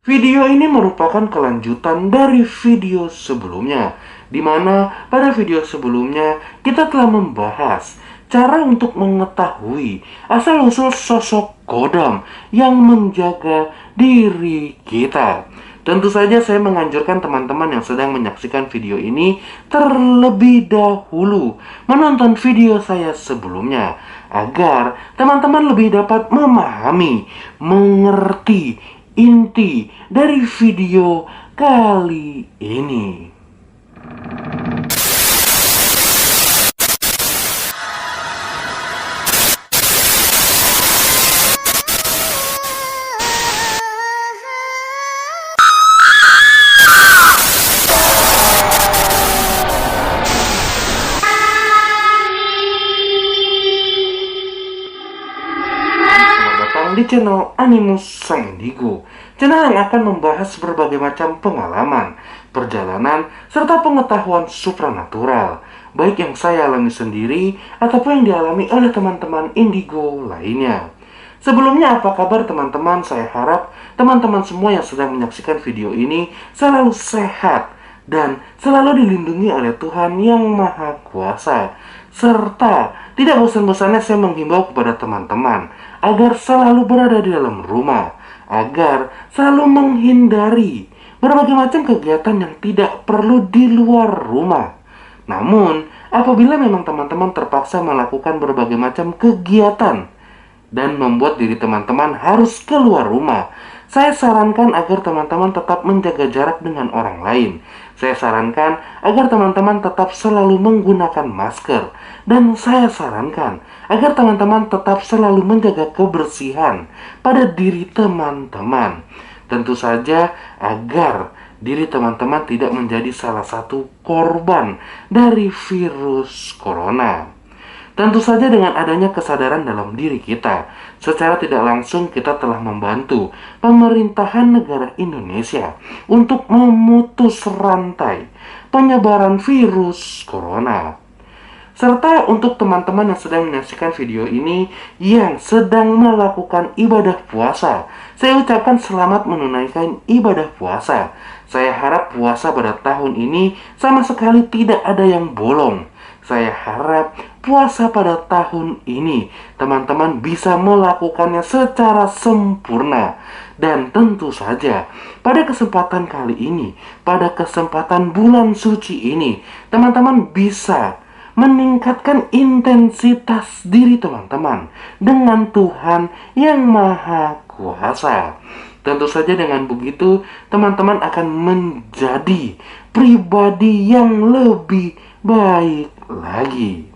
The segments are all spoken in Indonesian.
Video ini merupakan kelanjutan dari video sebelumnya, di mana pada video sebelumnya kita telah membahas cara untuk mengetahui asal-usul sosok Kodam yang menjaga diri kita. Tentu saja saya menganjurkan teman-teman yang sedang menyaksikan video ini terlebih dahulu menonton video saya sebelumnya, agar teman-teman lebih dapat memahami, mengerti inti dari video kali ini. Di channel Animus Sang Indigo, channel yang akan membahas berbagai macam pengalaman, perjalanan, serta pengetahuan supranatural, baik yang saya alami sendiri ataupun yang dialami oleh teman-teman Indigo lainnya. Sebelumnya, apa kabar teman-teman? Saya harap teman-teman semua yang sedang menyaksikan video ini selalu sehat dan selalu dilindungi oleh Tuhan Yang Maha Kuasa. Serta tidak bosan-bosannya saya menghimbau kepada teman-teman agar selalu berada di dalam rumah, agar selalu menghindari berbagai macam kegiatan yang tidak perlu di luar rumah. Namun, apabila memang teman-teman terpaksa melakukan berbagai macam kegiatan dan membuat diri teman-teman harus keluar rumah, saya sarankan agar teman-teman tetap menjaga jarak dengan orang lain. Saya sarankan agar teman-teman tetap selalu menggunakan masker. Dan saya sarankan agar teman-teman tetap selalu menjaga kebersihan pada diri teman-teman. Tentu saja agar diri teman-teman tidak menjadi salah satu korban dari virus corona. Tentu saja dengan adanya kesadaran dalam diri kita, secara tidak langsung kita telah membantu pemerintahan negara Indonesia untuk memutus rantai penyebaran virus corona. Serta untuk teman-teman yang sedang menyaksikan video ini yang sedang melakukan ibadah puasa, saya ucapkan selamat menunaikan ibadah puasa. Saya harap puasa pada tahun ini sama sekali tidak ada yang bolong. Saya harap puasa pada tahun ini teman-teman bisa melakukannya secara sempurna. Dan tentu saja pada kesempatan kali ini, pada kesempatan bulan suci ini, teman-teman bisa meningkatkan intensitas diri teman-teman dengan Tuhan Yang Maha Kuasa. Tentu saja dengan begitu teman-teman akan menjadi pribadi yang lebih baik lagi.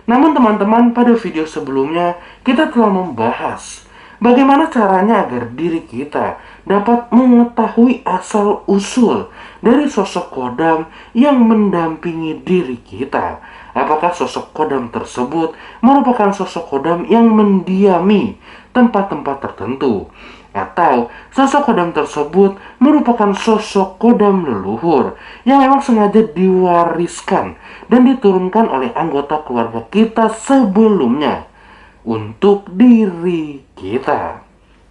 Namun teman-teman, pada video sebelumnya kita telah membahas bagaimana caranya agar diri kita dapat mengetahui asal-usul dari sosok Kodam yang mendampingi diri kita. Apakah sosok Kodam tersebut merupakan sosok Kodam yang mendiami tempat-tempat tertentu, atau sosok Kodam tersebut merupakan sosok Kodam leluhur yang memang sengaja diwariskan dan diturunkan oleh anggota keluarga kita sebelumnya untuk diri kita.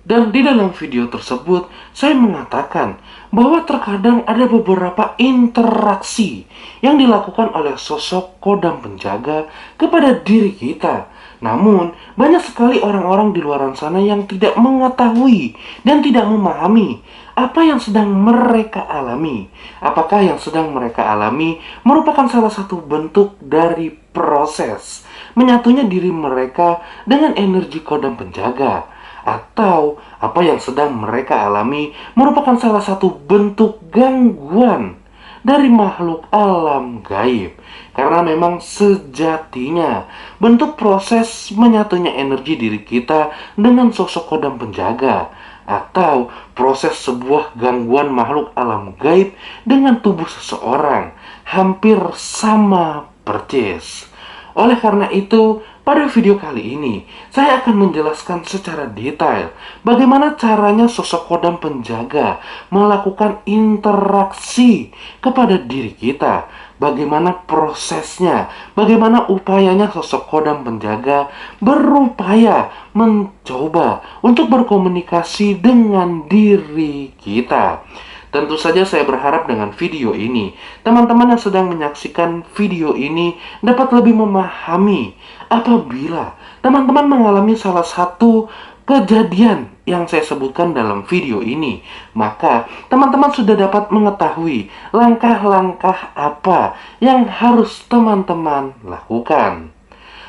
Dan di dalam video tersebut saya mengatakan bahwa terkadang ada beberapa interaksi yang dilakukan oleh sosok Kodam penjaga kepada diri kita. Namun banyak sekali orang-orang di luar sana yang tidak mengetahui dan tidak memahami apa yang sedang mereka alami. Apakah yang sedang mereka alami merupakan salah satu bentuk dari proses menyatunya diri mereka dengan energi Kodam penjaga, atau apa yang sedang mereka alami merupakan salah satu bentuk gangguan dari makhluk alam gaib. Karena memang sejatinya bentuk proses menyatunya energi diri kita dengan sosok Kodam penjaga, atau proses sebuah gangguan makhluk alam gaib dengan tubuh seseorang hampir sama persis. Oleh karena itu, pada video kali ini, saya akan menjelaskan secara detail bagaimana caranya sosok kodam penjaga melakukan interaksi kepada diri kita. Bagaimana prosesnya, bagaimana upayanya sosok kodam penjaga berupaya mencoba untuk berkomunikasi dengan diri kita. Tentu saja saya berharap dengan video ini, teman-teman yang sedang menyaksikan video ini dapat lebih memahami apabila teman-teman mengalami salah satu kejadian yang saya sebutkan dalam video ini. Maka teman-teman sudah dapat mengetahui langkah-langkah apa yang harus teman-teman lakukan.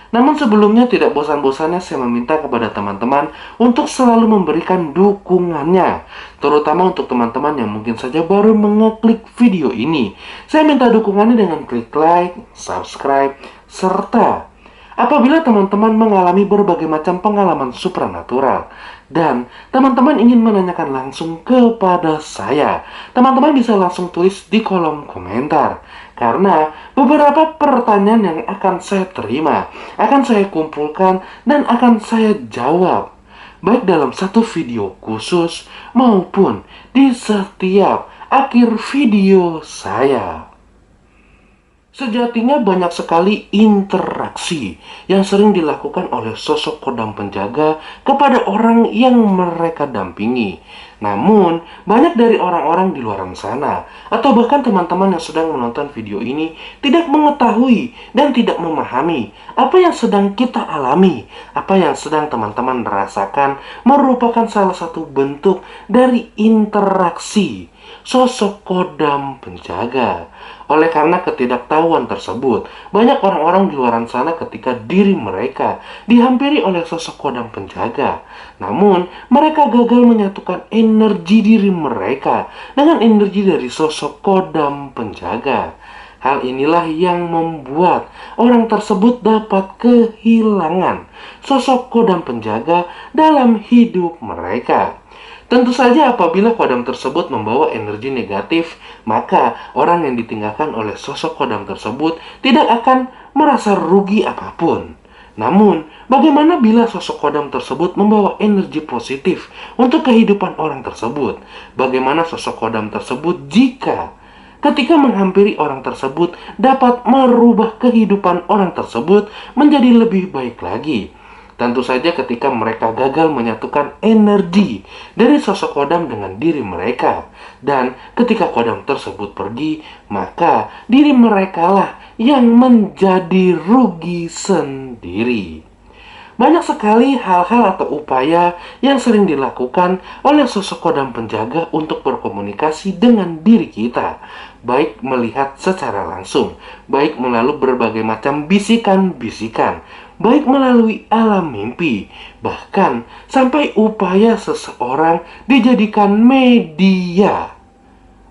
Namun sebelumnya tidak bosan-bosannya saya meminta kepada teman-teman untuk selalu memberikan dukungannya, terutama untuk teman-teman yang mungkin saja baru mengeklik video ini. Saya minta dukungannya dengan klik like, subscribe, serta apabila teman-teman mengalami berbagai macam pengalaman supranatural dan teman-teman ingin menanyakan langsung kepada saya, teman-teman bisa langsung tulis di kolom komentar. Karena beberapa pertanyaan yang akan saya terima, akan saya kumpulkan dan akan saya jawab, baik dalam satu video khusus maupun di setiap akhir video saya. Sejatinya banyak sekali interaksi yang sering dilakukan oleh sosok kodam penjaga kepada orang yang mereka dampingi. Namun, banyak dari orang-orang di luar sana, atau bahkan teman-teman yang sedang menonton video ini, tidak mengetahui dan tidak memahami apa yang sedang kita alami, apa yang sedang teman-teman rasakan merupakan salah satu bentuk dari interaksi sosok kodam penjaga. Oleh karena ketidaktahuan tersebut, banyak orang-orang di luar sana ketika diri mereka dihampiri oleh sosok kodam penjaga. Namun, mereka gagal menyatukan energi diri mereka dengan energi dari sosok kodam penjaga. Hal inilah yang membuat orang tersebut dapat kehilangan sosok kodam penjaga dalam hidup mereka. Tentu saja apabila kodam tersebut membawa energi negatif, maka orang yang ditinggalkan oleh sosok kodam tersebut tidak akan merasa rugi apapun. Namun, bagaimana bila sosok kodam tersebut membawa energi positif untuk kehidupan orang tersebut? Bagaimana sosok kodam tersebut jika ketika menghampiri orang tersebut dapat merubah kehidupan orang tersebut menjadi lebih baik lagi? Tentu saja ketika mereka gagal menyatukan energi dari sosok kodam dengan diri mereka. Dan ketika kodam tersebut pergi, maka diri mereka lah yang menjadi rugi sendiri. Banyak sekali hal-hal atau upaya yang sering dilakukan oleh sosok kodam penjaga untuk berkomunikasi dengan diri kita. Baik melihat secara langsung, baik melalui berbagai macam bisikan-bisikan, baik melalui alam mimpi, bahkan sampai upaya seseorang dijadikan media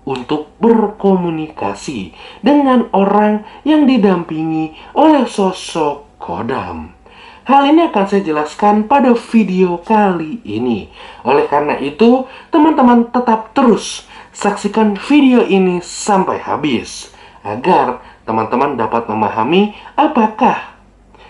untuk berkomunikasi dengan orang yang didampingi oleh sosok kodam. Hal ini akan saya jelaskan pada video kali ini. Oleh karena itu, teman-teman tetap terus saksikan video ini sampai habis agar teman-teman dapat memahami apakah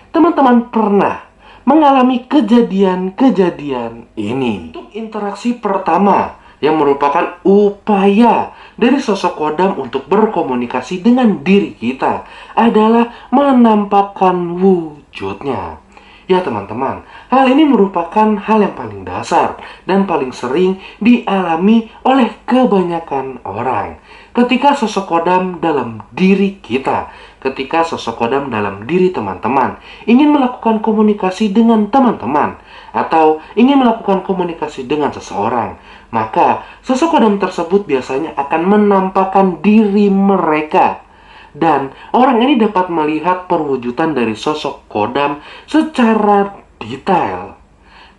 teman-teman pernah mengalami kejadian-kejadian ini. Untuk interaksi pertama yang merupakan upaya dari sosok kodam untuk berkomunikasi dengan diri kita adalah menampakkan wujudnya. Ya teman-teman, hal ini merupakan hal yang paling dasar dan paling sering dialami oleh kebanyakan orang. Ketika sosok kodam dalam diri kita, ketika sosok kodam dalam diri teman-teman ingin melakukan komunikasi dengan teman-teman atau ingin melakukan komunikasi dengan seseorang, maka sosok kodam tersebut biasanya akan menampakkan diri mereka. Dan orang ini dapat melihat perwujudan dari sosok kodam secara detail.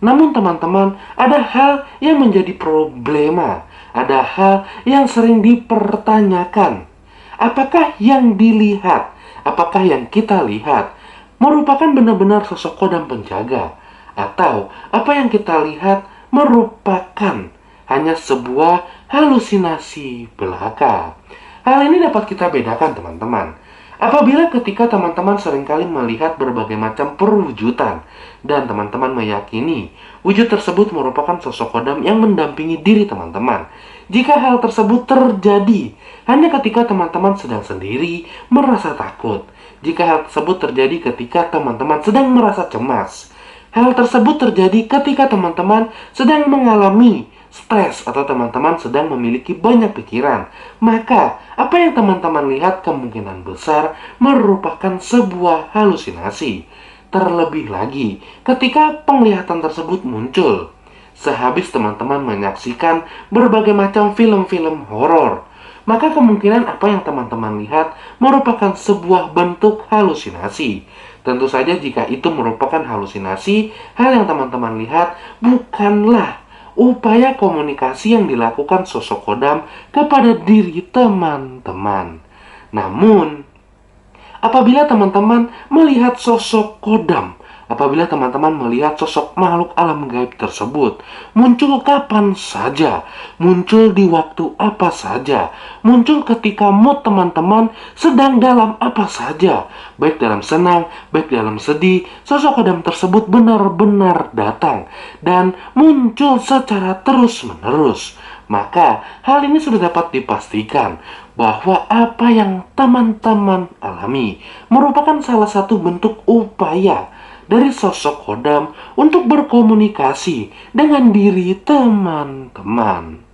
Namun teman-teman, ada hal yang menjadi problema. Ada hal yang sering dipertanyakan. Apakah yang dilihat, apakah yang kita lihat merupakan benar-benar sosok kodam penjaga? Atau apa yang kita lihat merupakan hanya sebuah halusinasi belaka? Hal ini dapat kita bedakan teman-teman. Apabila ketika teman-teman seringkali melihat berbagai macam perwujudan dan teman-teman meyakini wujud tersebut merupakan sosok kodam yang mendampingi diri teman-teman. Jika hal tersebut terjadi hanya ketika teman-teman sedang sendiri merasa takut, jika hal tersebut terjadi ketika teman-teman sedang merasa cemas, hal tersebut terjadi ketika teman-teman sedang mengalami stres atau teman-teman sedang memiliki banyak pikiran, maka apa yang teman-teman lihat kemungkinan besar merupakan sebuah halusinasi. Terlebih lagi ketika penglihatan tersebut muncul sehabis teman-teman menyaksikan berbagai macam film-film horor, maka kemungkinan apa yang teman-teman lihat merupakan sebuah bentuk halusinasi. Tentu saja jika itu merupakan halusinasi, hal yang teman-teman lihat bukanlah upaya komunikasi yang dilakukan sosok kodam kepada diri teman-teman. Namun, apabila teman-teman melihat sosok kodam, apabila teman-teman melihat sosok makhluk alam gaib tersebut, muncul kapan saja, muncul di waktu apa saja, muncul ketika mood teman-teman sedang dalam apa saja, baik dalam senang, baik dalam sedih, sosok kodam tersebut benar-benar datang dan muncul secara terus-menerus. Maka hal ini sudah dapat dipastikan bahwa apa yang teman-teman alami merupakan salah satu bentuk upaya dari sosok kodam untuk berkomunikasi dengan diri teman-teman.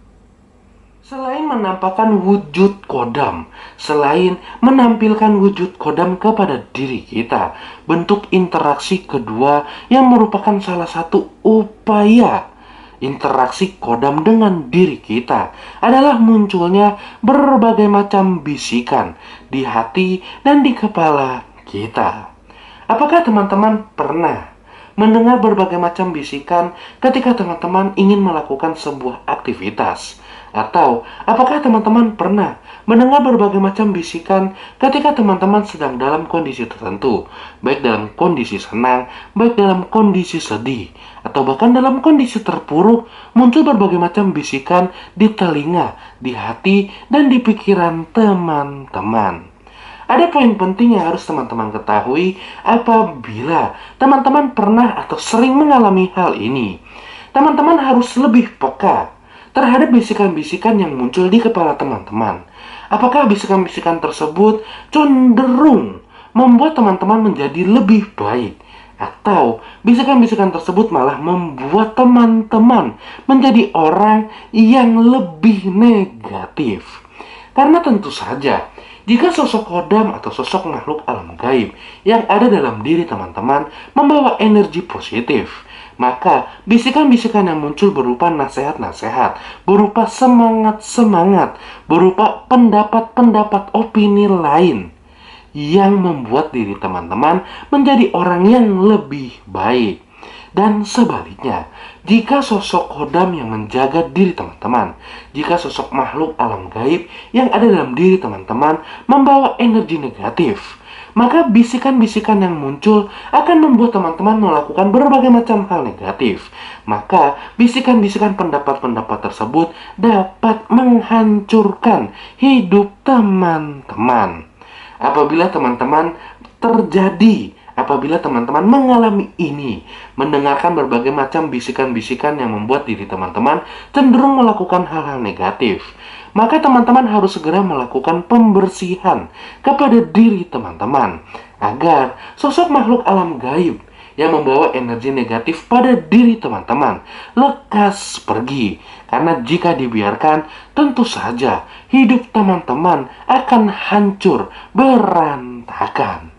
Selain menampakkan wujud kodam, selain menampilkan wujud kodam kepada diri kita, bentuk interaksi kedua yang merupakan salah satu upaya interaksi kodam dengan diri kita adalah munculnya berbagai macam bisikan di hati dan di kepala kita. Apakah teman-teman pernah mendengar berbagai macam bisikan ketika teman-teman ingin melakukan sebuah aktivitas? Atau apakah teman-teman pernah mendengar berbagai macam bisikan ketika teman-teman sedang dalam kondisi tertentu, baik dalam kondisi senang, baik dalam kondisi sedih, atau bahkan dalam kondisi terpuruk, muncul berbagai macam bisikan di telinga, di hati, dan di pikiran teman-teman. Ada poin penting yang harus teman-teman ketahui apabila teman-teman pernah atau sering mengalami hal ini. Teman-teman harus lebih peka terhadap bisikan-bisikan yang muncul di kepala teman-teman. Apakah bisikan-bisikan tersebut cenderung membuat teman-teman menjadi lebih baik, atau bisikan-bisikan tersebut malah membuat teman-teman menjadi orang yang lebih negatif? Karena tentu saja, jika sosok kodam atau sosok makhluk alam gaib yang ada dalam diri teman-teman membawa energi positif, maka bisikan-bisikan yang muncul berupa nasihat-nasihat, berupa semangat-semangat, berupa pendapat-pendapat opini lain yang membuat diri teman-teman menjadi orang yang lebih baik. Dan sebaliknya, jika sosok kodam yang menjaga diri teman-teman, jika sosok makhluk alam gaib yang ada dalam diri teman-teman membawa energi negatif, maka bisikan-bisikan yang muncul akan membuat teman-teman melakukan berbagai macam hal negatif. Maka bisikan-bisikan pendapat-pendapat tersebut dapat menghancurkan hidup teman-teman. Apabila teman-teman mengalami ini, mendengarkan berbagai macam bisikan-bisikan yang membuat diri teman-teman cenderung melakukan hal-hal negatif, maka teman-teman harus segera melakukan pembersihan kepada diri teman-teman agar sosok makhluk alam gaib yang membawa energi negatif pada diri teman-teman lekas pergi. Karena jika dibiarkan, tentu saja hidup teman-teman akan hancur berantakan.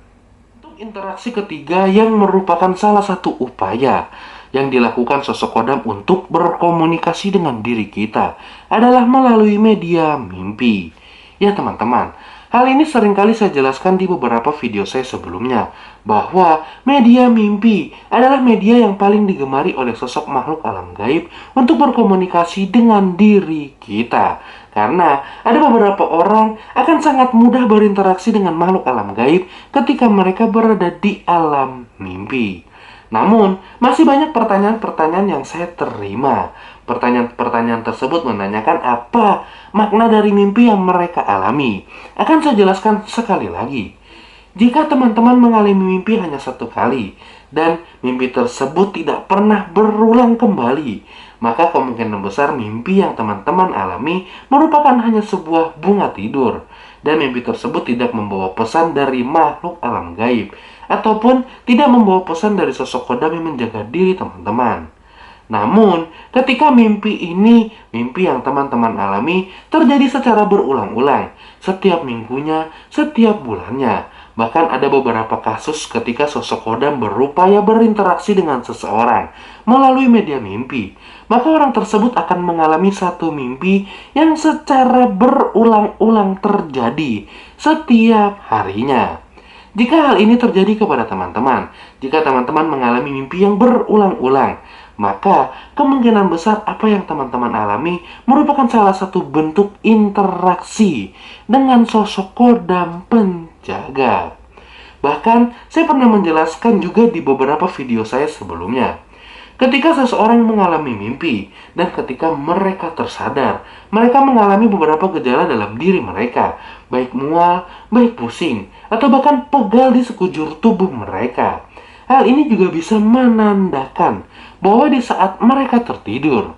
Interaksi ketiga yang merupakan salah satu upaya yang dilakukan sosok kodam untuk berkomunikasi dengan diri kita adalah melalui media mimpi. Ya teman-teman, hal ini seringkali saya jelaskan di beberapa video saya sebelumnya, bahwa media mimpi adalah media yang paling digemari oleh sosok makhluk alam gaib untuk berkomunikasi dengan diri kita. Karena ada beberapa orang akan sangat mudah berinteraksi dengan makhluk alam gaib ketika mereka berada di alam mimpi. Namun, masih banyak pertanyaan-pertanyaan yang saya terima. Pertanyaan-pertanyaan tersebut menanyakan apa makna dari mimpi yang mereka alami. Akan saya jelaskan sekali lagi. Jika teman-teman mengalami mimpi hanya satu kali, dan mimpi tersebut tidak pernah berulang kembali, maka kemungkinan besar mimpi yang teman-teman alami merupakan hanya sebuah bunga tidur, dan mimpi tersebut tidak membawa pesan dari makhluk alam gaib, ataupun tidak membawa pesan dari sosok kodam yang menjaga diri teman-teman. Namun, ketika mimpi yang teman-teman alami, terjadi secara berulang-ulang, setiap minggunya, setiap bulannya. Bahkan ada beberapa kasus ketika sosok kodam berupaya berinteraksi dengan seseorang melalui media mimpi. Maka orang tersebut akan mengalami satu mimpi yang secara berulang-ulang terjadi setiap harinya. Jika hal ini terjadi kepada teman-teman, jika teman-teman mengalami mimpi yang berulang-ulang, maka kemungkinan besar apa yang teman-teman alami merupakan salah satu bentuk interaksi dengan sosok kodam penjaga. Bahkan, saya pernah menjelaskan juga di beberapa video saya sebelumnya. Ketika seseorang mengalami mimpi, dan ketika mereka tersadar, mereka mengalami beberapa gejala dalam diri mereka, baik mual, baik pusing, atau bahkan pegal di sekujur tubuh mereka. Hal ini juga bisa menandakan bahwa di saat mereka tertidur,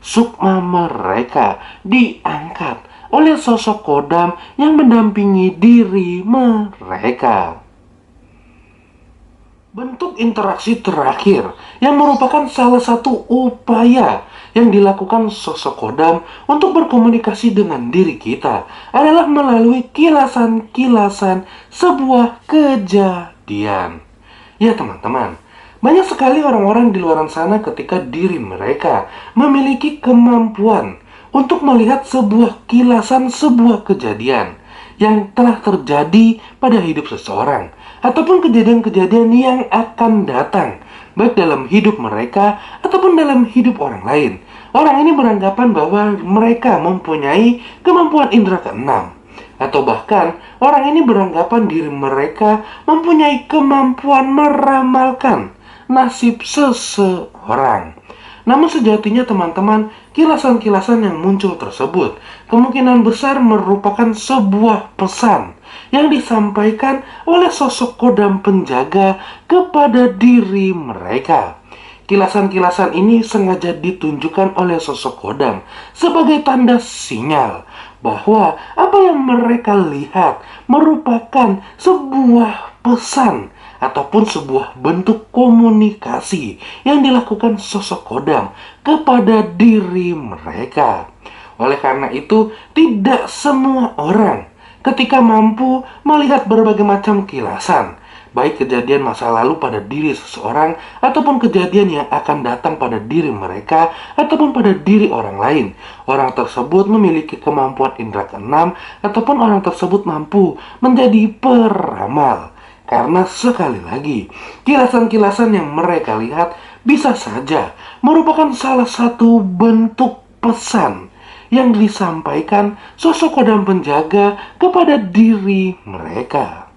sukma mereka diangkat oleh sosok kodam yang mendampingi diri mereka. Bentuk interaksi terakhir yang merupakan salah satu upaya yang dilakukan sosok kodam untuk berkomunikasi dengan diri kita adalah melalui kilasan-kilasan sebuah kejadian. Ya teman-teman, banyak sekali orang-orang di luar sana ketika diri mereka memiliki kemampuan untuk melihat sebuah kilasan sebuah kejadian yang telah terjadi pada hidup seseorang, ataupun kejadian-kejadian yang akan datang, baik dalam hidup mereka ataupun dalam hidup orang lain. Orang ini beranggapan bahwa mereka mempunyai kemampuan indera keenam, atau bahkan orang ini beranggapan diri mereka mempunyai kemampuan meramalkan nasib seseorang. Namun sejatinya teman-teman, kilasan-kilasan yang muncul tersebut kemungkinan besar merupakan sebuah pesan yang disampaikan oleh sosok kodam penjaga kepada diri mereka. Kilasan-kilasan ini sengaja ditunjukkan oleh sosok kodam sebagai tanda sinyal bahwa apa yang mereka lihat merupakan sebuah pesan ataupun sebuah bentuk komunikasi yang dilakukan sosok kodam kepada diri mereka. Oleh karena itu, tidak semua orang ketika mampu melihat berbagai macam kilasan, baik kejadian masa lalu pada diri seseorang ataupun kejadian yang akan datang pada diri mereka ataupun pada diri orang lain. Orang tersebut memiliki kemampuan indera keenam ataupun orang tersebut mampu menjadi peramal. Karena sekali lagi, kilasan-kilasan yang mereka lihat bisa saja merupakan salah satu bentuk pesan yang disampaikan sosok kodam penjaga kepada diri mereka.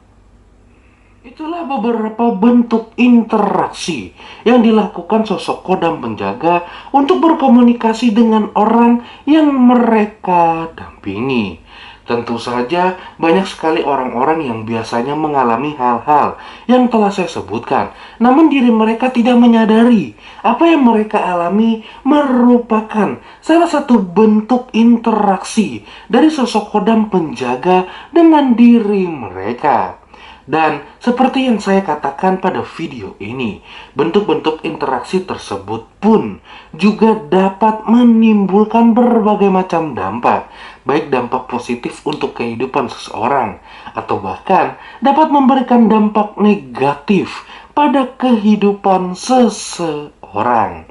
Itulah beberapa bentuk interaksi yang dilakukan sosok kodam penjaga untuk berkomunikasi dengan orang yang mereka dampingi. Tentu saja banyak sekali orang-orang yang biasanya mengalami hal-hal yang telah saya sebutkan, namun diri mereka tidak menyadari apa yang mereka alami merupakan salah satu bentuk interaksi dari sosok kodam penjaga dengan diri mereka. Dan seperti yang saya katakan pada video ini, bentuk-bentuk interaksi tersebut pun juga dapat menimbulkan berbagai macam dampak, baik dampak positif untuk kehidupan seseorang, atau bahkan dapat memberikan dampak negatif pada kehidupan seseorang.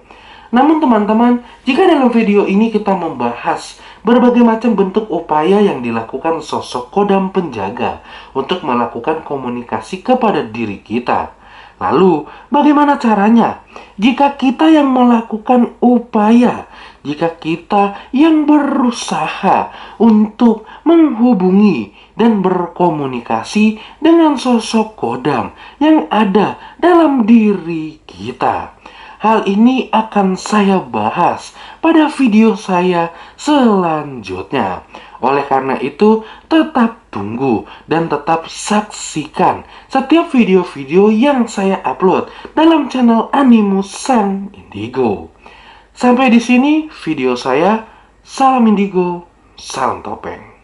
Namun teman-teman, jika dalam video ini kita membahas berbagai macam bentuk upaya yang dilakukan sosok kodam penjaga untuk melakukan komunikasi kepada diri kita, lalu bagaimana caranya jika kita yang melakukan upaya, jika kita yang berusaha untuk menghubungi dan berkomunikasi dengan sosok kodam yang ada dalam diri kita? Hal ini akan saya bahas pada video saya selanjutnya. Oleh karena itu, tetap tunggu dan tetap saksikan setiap video-video yang saya upload dalam channel Animus Sang Indigo. Sampai di sini video saya. Salam Indigo, salam topeng.